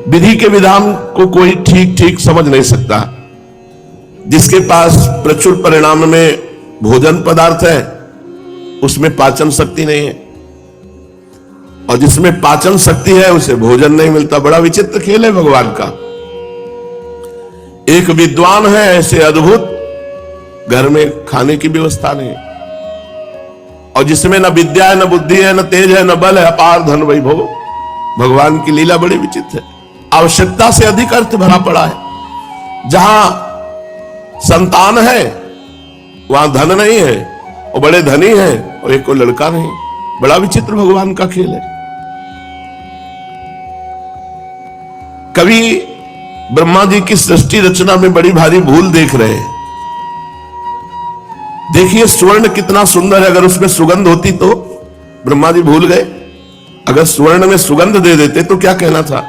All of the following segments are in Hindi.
विधि के विधान को कोई ठीक ठीक समझ नहीं सकता। जिसके पास प्रचुर परिणाम में भोजन पदार्थ है उसमें पाचन शक्ति नहीं है, और जिसमें पाचन शक्ति है उसे भोजन नहीं मिलता। बड़ा विचित्र खेल है भगवान का। एक विद्वान है ऐसे अद्भुत, घर में खाने की व्यवस्था नहीं, और जिसमें न विद्या है, न बुद्धि है, न तेज है, न बल है, अपार धन वैभव। भगवान की लीला बड़ी विचित्र है। आवश्यकता से अधिक अर्थ भरा पड़ा है। जहां संतान है वहां धन नहीं है, और बड़े धनी है और एक को लड़का नहीं। बड़ा विचित्र भगवान का खेल है। कभी ब्रह्मा जी की सृष्टि रचना में बड़ी भारी भूल देख रहे हैं। देखिए स्वर्ण कितना सुंदर है, अगर उसमें सुगंध होती तो ब्रह्मा जी भूल गए। अगर स्वर्ण में सुगंध दे देते तो क्या कहना था।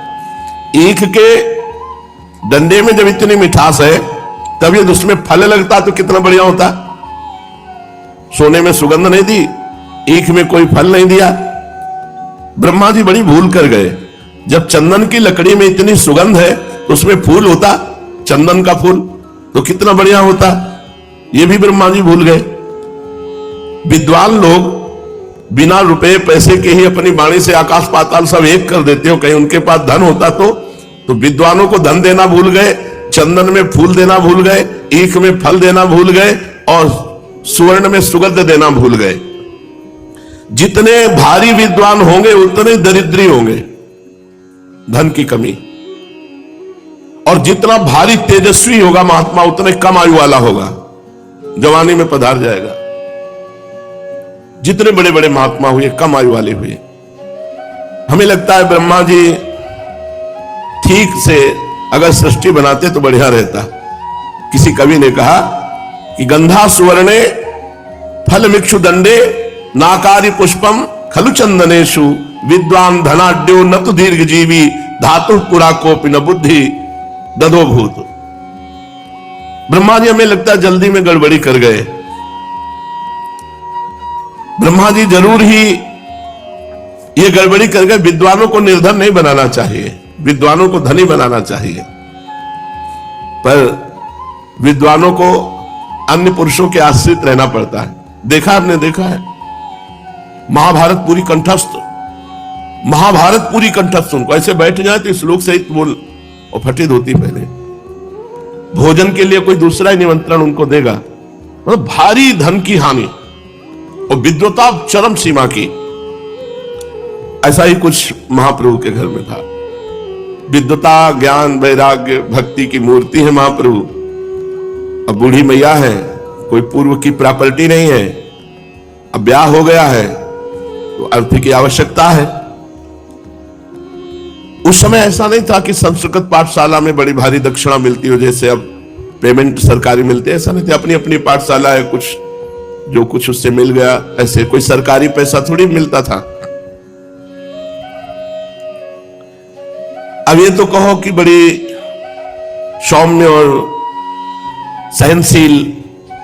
ईख के डंडे में जब इतनी मिठास है तब यदि उसमें फल लगता तो कितना बढ़िया होता। सोने में सुगंध नहीं दी, ईख में कोई फल नहीं दिया। ब्रह्मा जी बड़ी भूल कर गए। जब चंदन की लकड़ी में इतनी सुगंध है तो उसमें फूल होता, चंदन का फूल, तो कितना बढ़िया होता। ये भी ब्रह्मा जी भूल गए। विद्वान लोग बिना रुपए पैसे के ही अपनी वाणी से आकाश पाताल सब एक कर देते हो। कहीं उनके पास धन होता तो विद्वानों को धन देना भूल गए, चंदन में फूल देना भूल गए, ईख में फल देना भूल गए, और सुवर्ण में सुगंध देना भूल गए। जितने भारी विद्वान होंगे उतने दरिद्री होंगे, धन की कमी। और जितना भारी तेजस्वी होगा महात्मा उतने कम आयु वाला होगा, जवानी में पधार जाएगा। जितने बड़े बड़े महात्मा हुए कम आयु वाले हुए। हमें लगता है ब्रह्मा जी ठीक से अगर सृष्टि बनाते तो बढ़िया रहता। किसी कवि ने कहा कि गंधा सुवर्णे फल मिक्षु दंडे नाकारी पुष्पम खलु चंदनेशु विद्वान धनाढ्यो न तो दीर्घ जीवी धातु पुरा कोपि न बुद्धि दधो भूत। ब्रह्मा जी हमें लगता है जल्दी में गड़बड़ी कर गए। ब्रह्मा जी जरूर ही ये गड़बड़ी कर गए। विद्वानों को निर्धन नहीं बनाना चाहिए, विद्वानों को धनी बनाना चाहिए। पर विद्वानों को अन्य पुरुषों के आश्रित रहना पड़ता है। देखा आपने, देखा है महाभारत पूरी कंठस्थ, महाभारत पूरी कंठस्थ। उनको ऐसे बैठ जाए तो श्लोक सहित बोल और फटित होती। पहले भोजन के लिए कोई दूसरा ही निमंत्रण उनको देगा, मतलब भारी धन की हानि और विद्वता चरम सीमा की। ऐसा ही कुछ महाप्रभु के घर में था। विद्वता ज्ञान वैराग्य भक्ति की मूर्ति है महाप्रभु। अब बूढ़ी मैया है, कोई पूर्व की प्रॉपर्टी नहीं है, अब ब्याह हो गया है तो अर्थ की आवश्यकता है। उस समय ऐसा नहीं था कि संस्कृत पाठशाला में बड़ी भारी दक्षिणा मिलती हो, जैसे अब पेमेंट सरकारी मिलते है। ऐसा नहीं था, अपनी अपनी पाठशाला है, कुछ जो कुछ उससे मिल गया। ऐसे कोई सरकारी पैसा थोड़ी मिलता था। अब ये तो कहो कि बड़ी सौम्य और सहनशील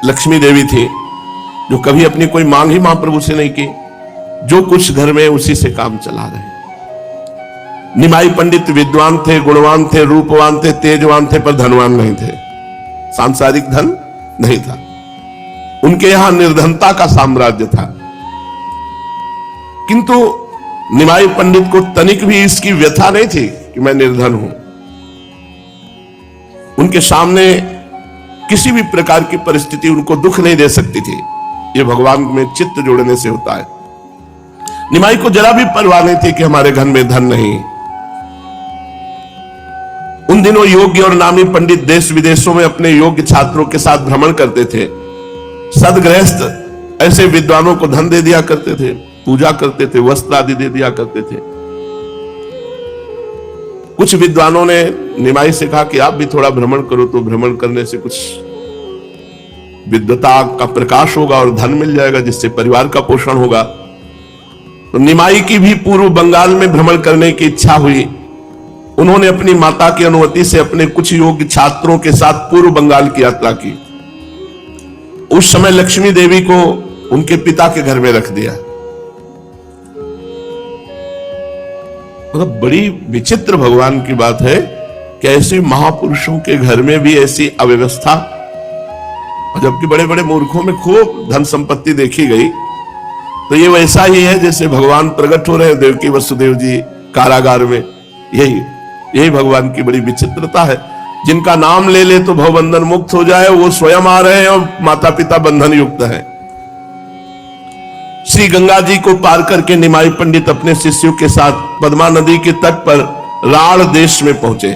लक्ष्मी देवी थी, जो कभी अपनी कोई मांग ही महाप्रभु से नहीं की। जो कुछ घर में उसी से काम चला रहे। निमाई पंडित विद्वान थे, गुणवान थे, रूपवान थे, तेजवान थे, पर धनवान नहीं थे। सांसारिक धन नहीं था उनके यहां। निर्धनता का साम्राज्य था। किंतु निमाई पंडित को तनिक भी इसकी व्यथा नहीं थी कि मैं निर्धन हूं। उनके सामने किसी भी प्रकार की परिस्थिति उनको दुख नहीं दे सकती थी। यह भगवान में चित्त जोड़ने से होता है। निमाई को जरा भी परवाह नहीं थी कि हमारे घर में धन नहीं। उन दिनों योग्य और नामी पंडित देश विदेशों में अपने योग्य छात्रों के साथ भ्रमण करते थे। सदगृहस्थ ऐसे विद्वानों को धन दे दिया करते थे, पूजा करते थे, वस्त्र आदि दे दिया करते थे। कुछ विद्वानों ने निमाई से कहा कि आप भी थोड़ा भ्रमण करो, तो भ्रमण करने से कुछ विद्वता का प्रकाश होगा और धन मिल जाएगा, जिससे परिवार का पोषण होगा। तो निमाई की भी पूर्व बंगाल में भ्रमण करने की इच्छा हुई। उन्होंने अपनी माता की अनुमति से अपने कुछ योग्य छात्रों के साथ पूर्व बंगाल की यात्रा की। उस समय लक्ष्मी देवी को उनके पिता के घर में रख दिया। मतलब बड़ी विचित्र भगवान की बात है कि ऐसे महापुरुषों के घर में भी ऐसी अव्यवस्था, जबकि बड़े बड़े मूर्खों में खूब धन संपत्ति देखी गई। तो ये वैसा ही है जैसे भगवान प्रकट हो रहे हैं देवकी वसुदेव जी कारागार में। यही भगवान की बड़ी विचित्रता है। जिनका नाम ले ले तो भवबंधन मुक्त हो जाए, वो स्वयं आ रहे हैं और माता पिता बंधन युक्त है। श्री गंगा जी को पार करके निमाई पंडित अपने शिष्यों के साथ पद्मा नदी के तट पर राढ़ देश में पहुंचे।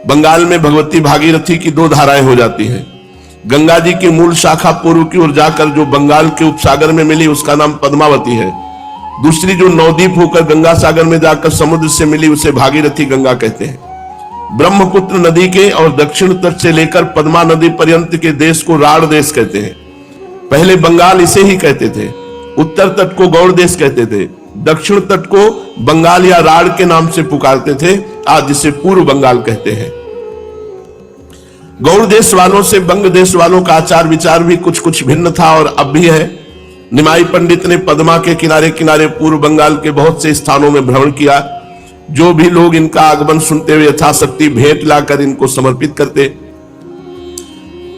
बंगाल में भगवती भागीरथी की 2 धाराएं हो जाती हैं। गंगा जी की मूल शाखा पूर्व की ओर जाकर जो बंगाल के उपसागर में मिली उसका नाम पद्मावती है। दूसरी जो नवद्वीप होकर गंगा सागर में जाकर समुद्र से मिली उसे भागीरथी गंगा कहते हैं। ब्रह्मपुत्र नदी के और दक्षिण तट से लेकर पद्मा नदी पर्यंत के देश को राढ़ देश कहते हैं। पहले बंगाल इसे ही कहते थे। उत्तर तट को गौड़ देश कहते थे। दक्षिण तट को बंगाल या राढ़ के नाम से पुकारते थे, आज जिसे पूर्व बंगाल कहते हैं। गौड़ देश वालों से बंग देश वालों का आचार विचार भी कुछ कुछ भिन्न था और अब भी है। निमाई पंडित ने पद्मा के किनारे किनारे पूर्व बंगाल के बहुत से स्थानों में भ्रमण किया। जो भी लोग इनका आगमन सुनते हुए यथाशक्ति भेंट लाकर इनको समर्पित करते।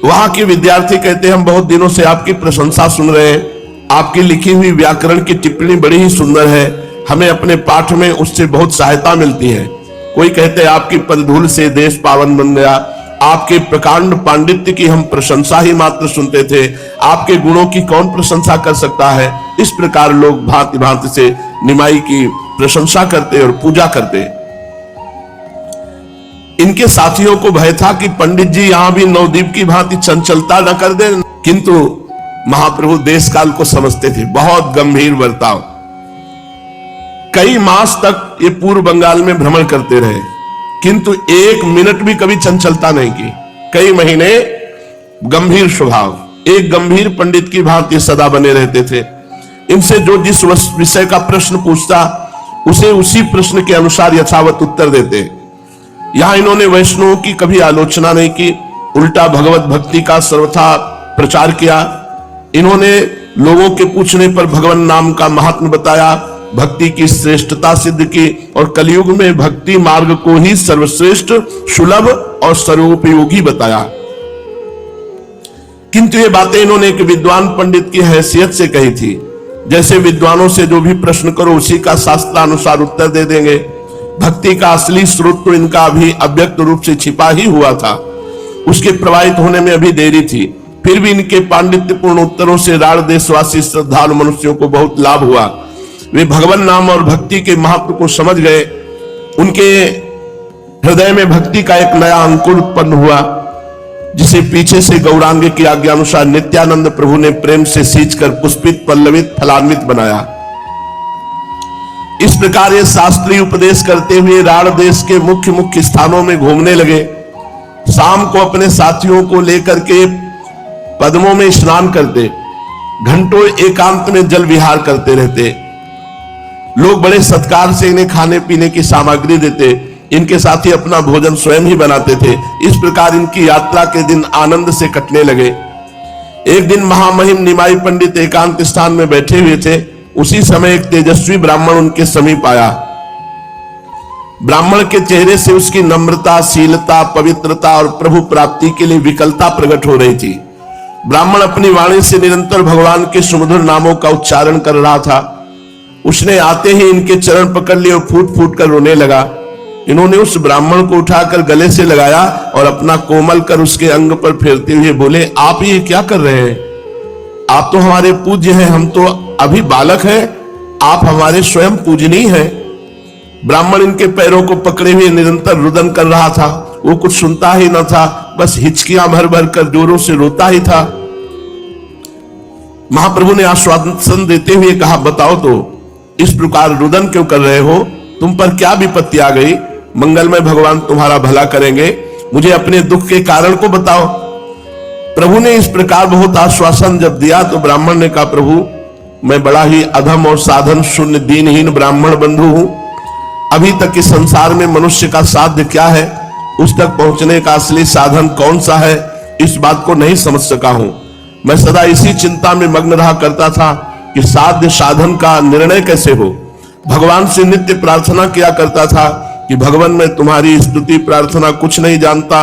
वहां के विद्यार्थी कहते, हम बहुत दिनों से आपकी प्रशंसा सुन रहे हैं। आपकी लिखी हुई व्याकरण की टिप्पणी बड़ी ही सुंदर है, हमें अपने पाठ में उससे बहुत सहायता मिलती है। कोई कहते हैं आपकी पदधूल से देश पावन बन गया। आपके प्रकांड पांडित्य की हम प्रशंसा ही मात्र सुनते थे, आपके गुणों की कौन प्रशंसा कर सकता है। इस प्रकार लोग भांति भांति से निमाई की प्रशंसा करते और पूजा करते। इनके साथियों को भय था कि पंडित जी यहां भी नवद्वीप की भांति चंचलता न कर दे, किंतु महाप्रभु देश काल को समझते थे। बहुत गंभीर बर्ताव। कई मास तक ये पूर्व बंगाल में भ्रमण करते रहे, किंतु 1 मिनट भी कभी चंचलता नहीं की। कई महीने गंभीर स्वभाव, एक गंभीर पंडित की भांति सदा बने रहते थे। इनसे जो जिस विषय का प्रश्न पूछता उसे उसी प्रश्न के अनुसार यथावत उत्तर देते। यहां इन्होंने वैष्णवों की कभी आलोचना नहीं की, उल्टा भगवत भक्ति का सर्वथा प्रचार किया। इन्होंने लोगों के पूछने पर भगवान नाम का महात्म्य बताया, भक्ति की श्रेष्ठता सिद्ध की और कलयुग में भक्ति मार्ग को ही सर्वश्रेष्ठ, सुलभ और सर्वोपयोगी बताया। किंतु ये बातें इन्होंने एक विद्वान पंडित की हैसियत से कही थी। जैसे विद्वानों से जो भी प्रश्न करो उसी का शास्त्रानुसार उत्तर दे देंगे। भक्ति का असली स्रोत तो इनका अभी अव्यक्त रूप से छिपा ही हुआ था, उसके प्रवाहित होने में अभी देरी थी। फिर भी इनके पांडित्यपूर्ण उत्तरों से राढ़ देशवासी श्रद्धालु मनुष्यों को बहुत लाभ हुआ। वे भगवान नाम और भक्ति के महत्व को समझ गए। उनके हृदय में भक्ति का एक नया अंकुर उत्पन्न हुआ, जिसे पीछे से गौरांग की आज्ञा अनुसार नित्यानंद प्रभु ने प्रेम से सींचकर पुष्पित, पल्लवित, फलान्वित बनाया। इस प्रकार ये शास्त्रीय उपदेश करते हुए राढ़ देश के मुख्य मुख्य स्थानों में घूमने लगे। शाम को अपने साथियों को लेकर के पद्मों में स्नान करते, घंटों एकांत में जल विहार करते रहते। लोग बड़े सत्कार से इन्हें खाने पीने की सामग्री देते। इनके साथी अपना भोजन स्वयं ही बनाते थे। इस प्रकार इनकी यात्रा के दिन आनंद से कटने लगे। एक दिन महामहिम निमाई पंडित एकांत स्थान में बैठे हुए थे। उसी समय एक तेजस्वी ब्राह्मण उनके समीप आया। ब्राह्मण के चेहरे से उसकी नम्रता, शीलता, पवित्रता और प्रभु प्राप्ति के लिए विकलता प्रकट हो रही थी। ब्राह्मण अपनी वाणी से निरंतर भगवान के सुमधुर नामों का उच्चारण कर रहा था। उसने आते ही इनके चरण पकड़ लिए और फूट फूट कर रोने लगा। इन्होंने उस ब्राह्मण को उठाकर गले से लगाया और अपना कोमल कर उसके अंग पर फेरते हुए बोले, आप ये क्या कर रहे हैं? आप तो हमारे पूज्य हैं, हम तो अभी बालक हैं, आप हमारे स्वयं पूजनीय हैं। ब्राह्मण इनके पैरों को पकड़े हुए निरंतर रुदन कर रहा था। वो कुछ सुनता ही न था, बस हिचकियां भर भर कर जोरों से रोता ही था। महाप्रभु ने आश्वासन देते हुए कहा, बताओ तो इस प्रकार रुदन क्यों कर रहे हो? तुम पर क्या विपत्ति आ गई? मंगलमय भगवान तुम्हारा भला करेंगे, मुझे अपने दुख के कारण को बताओ। प्रभु ने इस प्रकार बहुत आश्वासन जब दिया तो ब्राह्मण ने कहा, प्रभु मैं बड़ा ही अधम और साधन शून्य दीनहीन ब्राह्मण बंधु हूं। अभी तक इस संसार में मनुष्य का साध्य क्या है, उस तक पहुंचने का असली साधन कौन सा है, इस बात को नहीं समझ सका हूं। मैं सदा इसी चिंता में मग्न रहा करता था कि साध्य साधन का निर्णय कैसे हो। भगवान से नित्य प्रार्थना किया करता था कि भगवान मैं तुम्हारी स्तुति प्रार्थना कुछ नहीं जानता,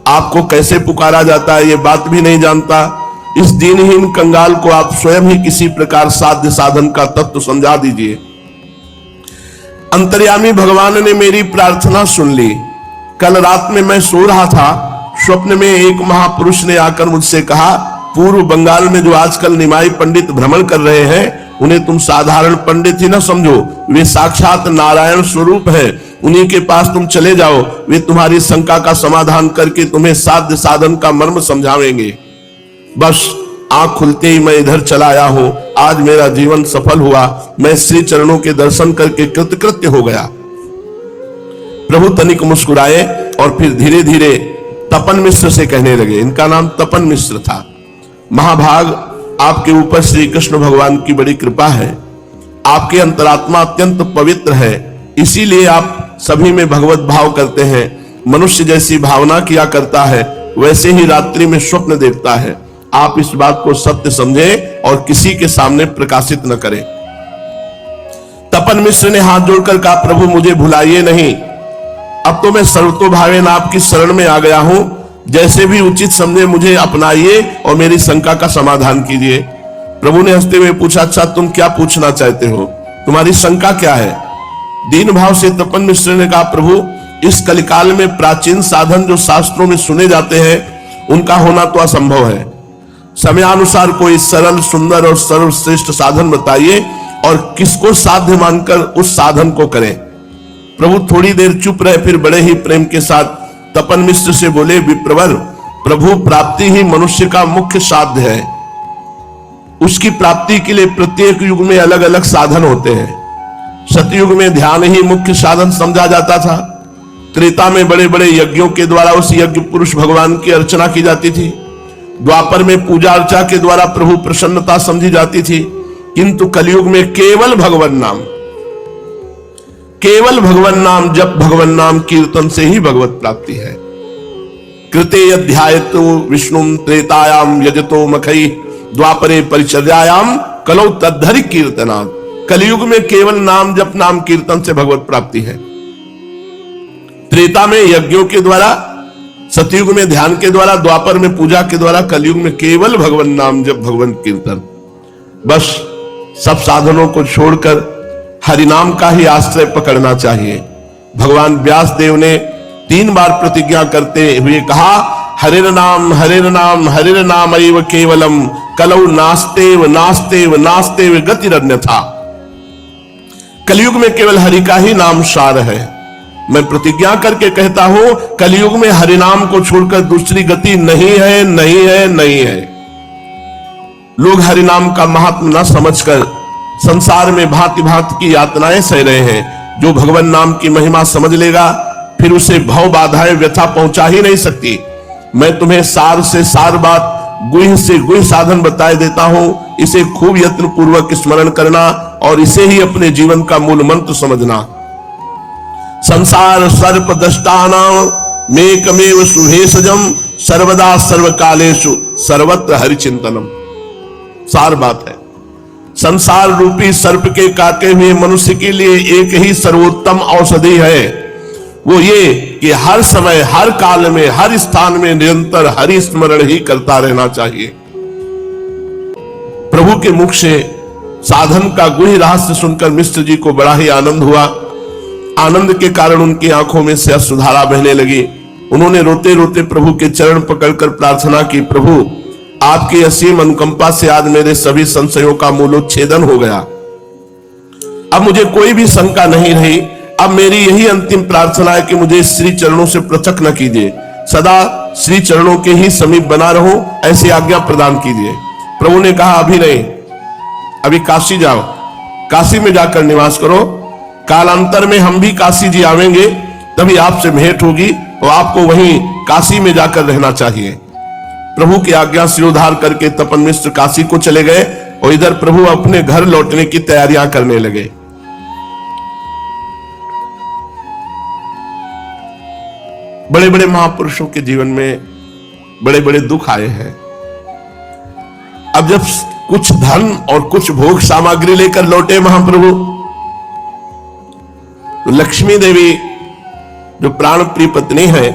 आपको कैसे पुकारा जाता है ये बात भी नहीं जानता। इस दीनहीन कंगाल को आप स्वयं ही किसी प्रकार साध्य साधन का तत्व समझा दीजिए। अंतर्यामी भगवान ने मेरी प्रार्थना सुन ली। कल रात में मैं सो रहा था, स्वप्न में एक महापुरुष ने आकर मुझसे कहा, पूर्व बंगाल में जो आजकल निमाई पंडित भ्रमण कर रहे हैं उन्हें तुम साधारण पंडित ही ना समझो, वे साक्षात नारायण स्वरूप है। उन्हीं के पास तुम चले जाओ, वे तुम्हारी शंका का समाधान करके तुम्हें साध्य साधन का मर्म समझावेंगे। बस आंख खुलते ही मैं इधर चला आया हूं। आज मेरा जीवन सफल हुआ, मैं श्री चरणों के दर्शन करके कृतकृत्य हो गया। प्रभु तनिक मुस्कुराए और फिर धीरे धीरे तपन मिश्र से कहने लगे, इनका नाम तपन मिश्र था। महाभाग, आपके ऊपर श्री कृष्ण भगवान की बड़ी कृपा है, आपके अंतरात्मा अत्यंत पवित्र है, इसीलिए आप सभी में भगवत भाव करते हैं। मनुष्य जैसी भावना किया करता है वैसे ही रात्रि में स्वप्न देखता है। आप इस बात को सत्य समझें और किसी के सामने प्रकाशित न करें। तपन मिश्र ने हाथ जोड़कर कहा, प्रभु मुझे भुलाइए नहीं, अब तो मैं सर्वतोभावेन आपकी शरण में आ गया हूं, जैसे भी उचित समझे मुझे अपनाइए और मेरी शंका का समाधान कीजिए। प्रभु ने हंसते हुए पूछा, अच्छा तुम क्या पूछना चाहते हो, तुम्हारी शंका क्या है? दीन भाव से तपन मिश्र ने कहा, प्रभु इस कलिकाल में प्राचीन साधन जो शास्त्रों में सुने जाते हैं उनका होना तो असंभव है। समयानुसार कोई सरल सुंदर और सर्वश्रेष्ठ साधन बताइए और किसको साध्य मानकर उस साधन को करें। प्रभु थोड़ी देर चुप रहे, फिर बड़े ही प्रेम के साथ तपन मिश्र से बोले, विप्रवर, प्रभु प्राप्ति ही मनुष्य का मुख्य साध्य है। उसकी प्राप्ति के लिए प्रत्येक युग में अलग अलग साधन होते हैं। सतयुग में ध्यान ही मुख्य साधन समझा जाता था। त्रेता में बड़े बड़े यज्ञों के द्वारा उस यज्ञ पुरुष भगवान की अर्चना की जाती थी। द्वापर में पूजा अर्चा के द्वारा प्रभु प्रसन्नता समझी जाती थी। किंतु कलयुग में केवल भगवान नाम जप, भगवान नाम कीर्तन से ही भगवत प्राप्ति है। कृते अध्यायतो विष्णु त्रेतायाम यजतो मखई द्वापरे परिचर्यायाम कलौ तद्धरि कीर्तनात्। कलयुग में केवल नाम जप नाम कीर्तन से भगवत प्राप्ति है। त्रेता में यज्ञों के द्वारा, सतयुग में ध्यान के द्वारा, द्वापर में पूजा के द्वारा, कलयुग में केवल भगवान नाम जप भगवान कीर्तन। बस सब साधनों को छोड़कर हरिनाम का ही आश्रय पकड़ना चाहिए। भगवान व्यास देव ने 3 बार प्रतिज्ञा करते हुए कहा, हरिर नाम हरिर नाम एव केवलम कलौ नास्तेव नास्तेव नास्तेव गतिरन्यथा। कलयुग में केवल हरि का ही नाम सार है। मैं प्रतिज्ञा करके कहता हूं, कलयुग में हरिनाम को छोड़कर दूसरी गति नहीं है, नहीं है, नहीं है। लोग हरिनाम का महात्म न समझकर संसार में भांति भांति की यातनाएं सह रहे हैं। जो भगवान नाम की महिमा समझ लेगा फिर उसे भव बाधाएं व्यथा पहुंचा ही नहीं सकती। मैं तुम्हें सार से सार बात, गुह से गुह साधन बताए देता हूं। इसे खूब यत्न पूर्वक स्मरण करना और इसे ही अपने जीवन का मूल मंत्र समझना। संसार सर्प दष्टानां मेकमेव सुभेषजम सर्वदा सर्वकालेषु सर्वत्र हरिचिंतनम। सार बात है, संसार रूपी सर्प के काटे हुए मनुष्य के लिए एक ही सर्वोत्तम औषधि है। वो ये कि हर समय, हर काल में, हर स्थान में निरंतर हरि स्मरण ही करता रहना चाहिए। प्रभु के मुख से साधन का गुह रहस्य सुनकर मिश्र जी को बड़ा ही आनंद हुआ। आनंद के कारण उनकी आंखों में से अश्रुधारा बहने लगी। उन्होंने रोते रोते प्रभु के चरण पकड़कर प्रार्थना की, प्रभु आपकी असीम अनुकंपा से आज मेरे सभी संशयों का मूलोच्छेदन हो गया। अब मुझे कोई भी शंका नहीं रही। अब मेरी यही अंतिम प्रार्थना है कि मुझे श्री चरणों से पृथक न कीजिए, सदा श्री चरणों के ही समीप बना रहूं, ऐसी आज्ञा प्रदान कीजिए। प्रभु ने कहा, अभी नहीं, अभी काशी जाओ, काशी में जाकर निवास करो। कालांतर में हम भी काशी जी आवेंगे, तभी आपसे भेंट होगी और आपको वहीं काशी में जाकर रहना चाहिए। प्रभु की आज्ञा सिरोधार करके तपन मिश्र काशी को चले गए और इधर प्रभु अपने घर लौटने की तैयारियां करने लगे। बड़े बड़े महापुरुषों के जीवन में बड़े बड़े दुख आए हैं। अब जब कुछ धन और कुछ भोग सामग्री लेकर लौटे महाप्रभु, तो लक्ष्मी देवी जो प्राण प्रिय पत्नी है,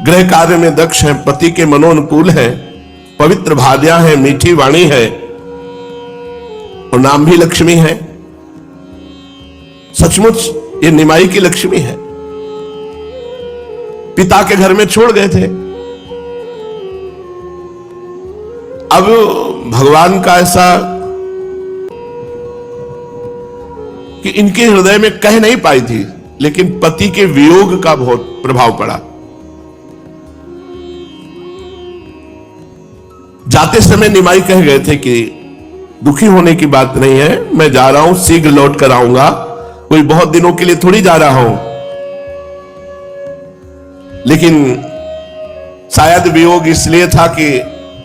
गृह कार्य में दक्ष है, पति के मनोनुकूल है, पवित्र भार्या है, मीठी वाणी है और नाम भी लक्ष्मी है। सचमुच ये निमाई की लक्ष्मी है। पिता के घर में छोड़ गए थे, अब भगवान का ऐसा कि इनके हृदय में कह नहीं पाई थी, लेकिन पति के वियोग का बहुत प्रभाव पड़ा। जाते समय निमाई कह गए थे कि दुखी होने की बात नहीं है, मैं जा रहा हूं, शीघ्र लौट कर आऊंगा, कोई बहुत दिनों के लिए थोड़ी जा रहा हूं। लेकिन शायद वियोग इसलिए था कि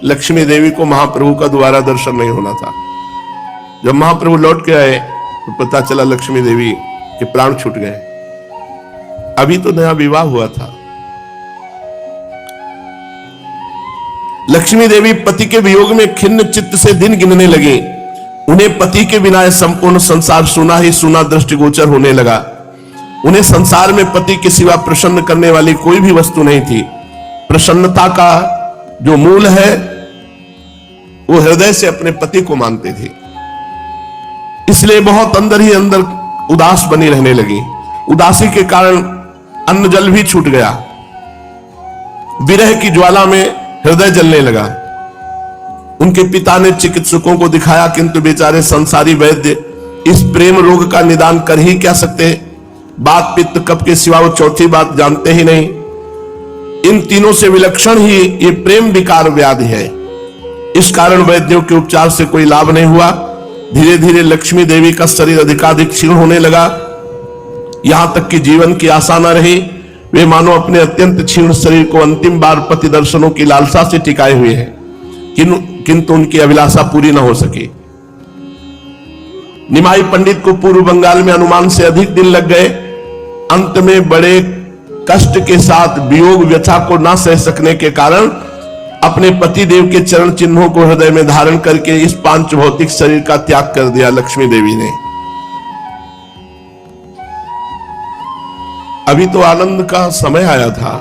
लक्ष्मी देवी को महाप्रभु का दोबारा दर्शन नहीं होना था। जब महाप्रभु लौट के आए तो पता चला लक्ष्मी देवी के प्राण छूट गए। अभी तो नया विवाह हुआ था। लक्ष्मी देवी पति के वियोग में खिन्न चित्त से दिन गिनने लगी। उन्हें पति के बिना यह संपूर्ण संसार सुना ही सुना दृष्टिगोचर होने लगा। उन्हें संसार में पति के सिवा प्रसन्न करने वाली कोई भी वस्तु नहीं थी। प्रसन्नता का जो मूल है वो हृदय से अपने पति को मानते थे, इसलिए बहुत अंदर ही अंदर उदास बनी रहने लगी। उदासी के कारण अन्न जल भी छूट गया। विरह की ज्वाला में हृदय जलने लगा। उनके पिता ने चिकित्सकों को दिखाया, किंतु बेचारे संसारी वैद्य इस प्रेम रोग का निदान कर ही क्या सकते। बात पित्त कफ के सिवा वो चौथी बात जानते ही नहीं। इन तीनों से विलक्षण ही ये प्रेम विकार व्याधि है। इस कारण वैद्यों के उपचार से कोई लाभ नहीं हुआ। धीरे धीरे लक्ष्मी देवी का शरीर अधिकाधिक क्षीण होने लगा, यहां तक कि जीवन की आशा न रही। वे मानो अपने अत्यंत क्षीण शरीर को अंतिम बार पति दर्शनों की लालसा से टिकाए हुए हैं, किंतु उनकी अभिलाषा पूरी न हो सकी। निमाई पंडित को पूर्व बंगाल में अनुमान से अधिक दिन लग गए। अंत में बड़े कष्ट के साथ वियोग व्यथा को न सह सकने के कारण अपने पति देव के चरण चिन्हों को हृदय में धारण करके इस पांच भौतिक शरीर का त्याग कर दिया लक्ष्मी देवी ने। अभी तो आनंद का समय आया था।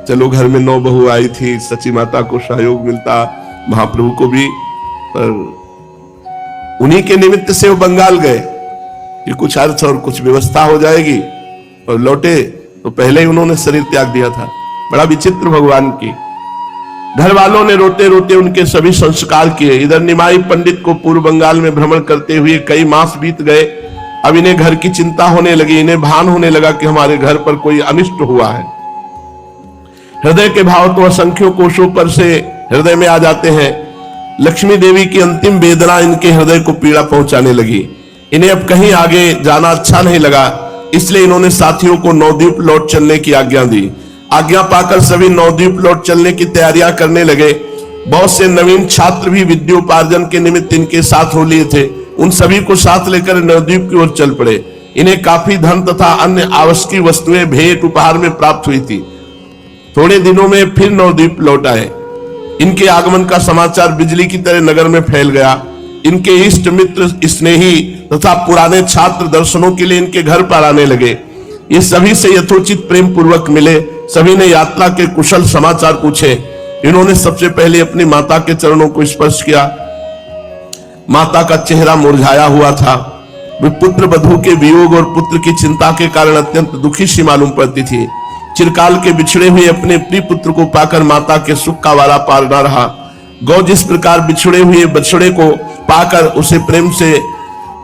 चलो घर में 9 बहू आई थी, सची माता को सहयोग मिलता, महाप्रभु को भी, पर उन्हीं के निमित्त से वो बंगाल गए कि कुछ अर्थ और कुछ व्यवस्था हो जाएगी, और लौटे तो पहले ही उन्होंने शरीर त्याग दिया था। बड़ा विचित्र भगवान की। घर वालों ने रोते रोते उनके सभी संस्कार किए। इधर निमाई पंडित को पूर्व बंगाल में भ्रमण करते हुए कई मास बीत गए। अब इन्हें घर की चिंता होने लगी। इन्हें भान होने लगा कि हमारे घर पर कोई अनिष्ट हुआ है। हृदय के भाव तो असंख्यों कोशों पर से हृदय में आ जाते हैं। लक्ष्मी देवी की अंतिम वेदना इनके हृदय को पीड़ा पहुंचाने लगी। इन्हें अब कहीं आगे जाना अच्छा नहीं लगा, इसलिए इन्होंने साथियों को नवद्वीप लौट चलने की आज्ञा दी। आज्ञा पाकर सभी नवद्वीप लौट चलने की तैयारियां करने लगे। बहुत से नवीन छात्र भी विद्योपार्जन के निमित्त इनके साथ हो लिए थे। उन सभी को साथ लेकर नवद्वीप की ओर चल पड़े। इन्हें काफी धन तथा अन्य आवश्यक वस्तुएं भेंट उपहार में प्राप्त हुई थी। थोड़े दिनों में फिर नवद्वीप लौट आए। इनके आगमन का समाचार बिजली की तरह नगर में फैल गया। इनके इष्ट मित्र, स्नेही तथा पुराने छात्र दर्शनों के लिए इनके घर पर आने लगे। ये सभी से यथोचित प्रेम पूर्वक मिले। सभी ने यात्रा के कुशल समाचार पूछे। इन्होंने सबसे पहले अपनी माता के चरणों को स्पर्श किया। माता का चेहरा मुरझाया हुआ था। वे पुत्र वधू के वियोग और पुत्र की चिंता के कारण अत्यंत दुखी सी मालूम पड़ती थी। चिरकाल के बिछड़े हुए अपने प्रिय पुत्र को पाकर माता के सुख का वाला पार न रहा। गौ जिस प्रकार बिछड़े हुए बछड़े को पाकर उसे प्रेम से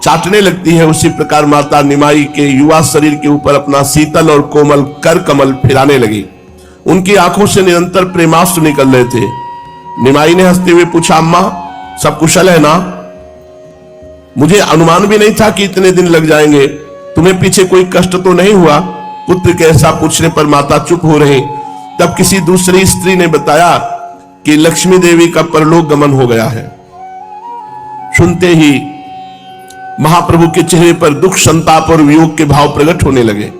चाटने लगती है, उसी प्रकार माता निमाई के युवा शरीर के ऊपर अपना शीतल और कोमल कर कमल फिराने लगी। उनकी आंखों से निरंतर प्रेमाश्रु निकल रहे थे। निमाई ने हंसते हुए पूछा, अम्मा सब कुशल है ना? मुझे अनुमान भी नहीं था कि इतने दिन लग जाएंगे। तुम्हें पीछे कोई कष्ट तो नहीं हुआ? पुत्र के ऐसा पूछने पर माता चुप हो रही। तब किसी दूसरी स्त्री ने बताया कि लक्ष्मी देवी का परलोक गमन हो गया है। सुनते ही महाप्रभु के चेहरे पर दुख, संताप और वियोग के भाव प्रकट होने लगे।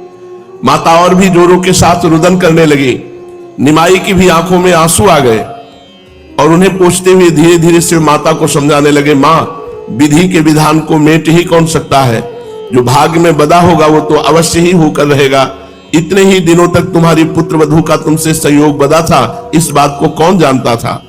माता और भी जोरों के साथ रुदन करने लगी। निमाई की भी आंखों में आंसू आ गए और उन्हें पूछते हुए धीरे धीरे से माता को समझाने लगे, मां विधि के विधान को मेट ही कौन सकता है। जो भाग्य में बदा होगा वो तो अवश्य ही होकर रहेगा। इतने ही दिनों तक तुम्हारी पुत्र वधू का तुमसे सहयोग बदा था, इस बात को कौन जानता था।